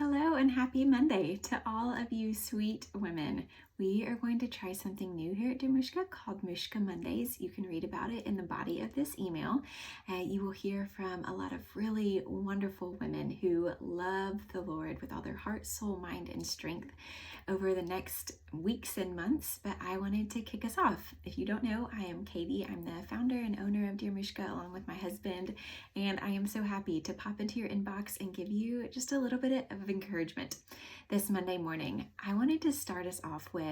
Hello and happy Monday to all of you sweet women. We are going to try something new here at Dear Mushka called Mushka Mondays. You can read about it in the body of this email. You will hear from a lot of really wonderful women who love the Lord with all their heart, soul, mind, and strength over the next weeks and months. But I wanted to kick us off. If you don't know, I am Katie. I'm the founder and owner of Dear Mushka along with my husband. And I am so happy to pop into your inbox and give you just a little bit of encouragement this Monday morning. I wanted to start us off with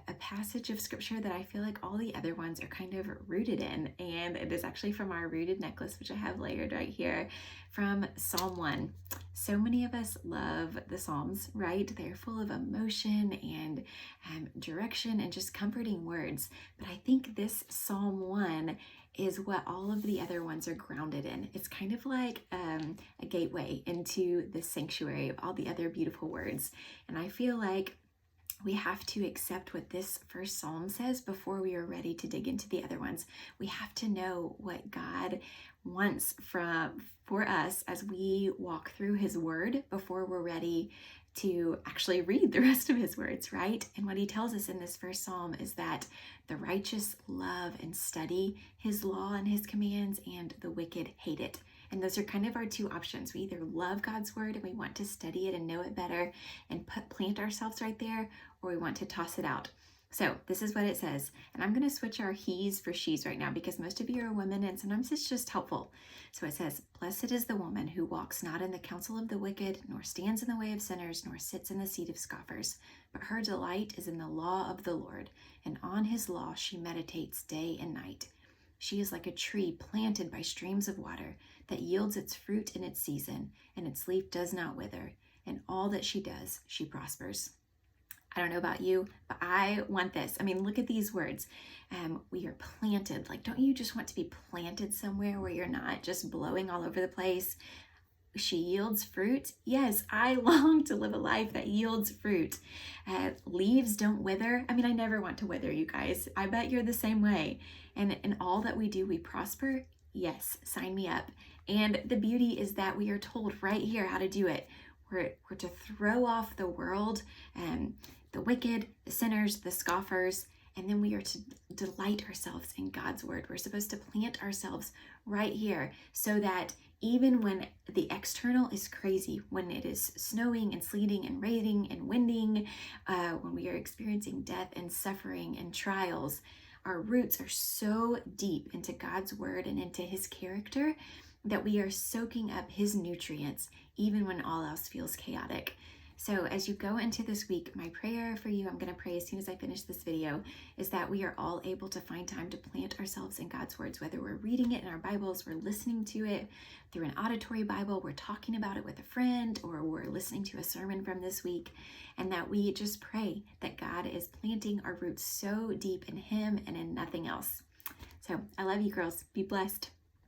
a passage of scripture that I feel like all the other ones are kind of rooted in, and it is actually from our rooted necklace, which I have layered right here, from Psalm 1. So many of us love the Psalms, right? They're full of emotion and direction and just comforting words, but I think this Psalm 1 is what all of the other ones are grounded in. It's kind of like a gateway into the sanctuary of all the other beautiful words. And I feel like we have to accept what this first psalm says before we are ready to dig into the other ones. We have to know what God wants for us as we walk through his word before we're ready to actually read the rest of his words, right? And what he tells us in this first psalm is that the righteous love and study his law and his commands, and the wicked hate it. And those are kind of our two options. We either love God's word and we want to study it and know it better and plant ourselves right there, or we want to toss it out. So this is what it says, and I'm going to switch our he's for she's right now because most of you are women and sometimes it's just helpful. So it says, "Blessed is the woman who walks not in the counsel of the wicked, nor stands in the way of sinners, nor sits in the seat of scoffers. But her delight is in the law of the Lord, and on his law she meditates day and night. She is like a tree planted by streams of water that yields its fruit in its season, and its leaf does not wither. And all that she does, she prospers." I don't know about you, but I want this. I mean, look at these words. We are planted. Like, don't you just want to be planted somewhere where you're not just blowing all over the place? She yields fruit. Yes, I long to live a life that yields fruit. Leaves don't wither. I mean, I never want to wither, you guys. I bet you're the same way. And in all that we do, we prosper. Yes, sign me up. And the beauty is that we are told right here how to do it. We're to throw off the world, the wicked, the sinners, the scoffers, and then we are to delight ourselves in God's word. We're supposed to plant ourselves right here so that even when the external is crazy, when it is snowing and sleeting and raining and winding, when we are experiencing death and suffering and trials, our roots are so deep into God's word and into his character that we are soaking up his nutrients even when all else feels chaotic. So as you go into this week, my prayer for you, I'm going to pray as soon as I finish this video, is that we are all able to find time to plant ourselves in God's words, whether we're reading it in our Bibles, we're listening to it through an auditory Bible, we're talking about it with a friend, or we're listening to a sermon from this week, and that we just pray that God is planting our roots so deep in him and in nothing else. So I love you girls. Be blessed.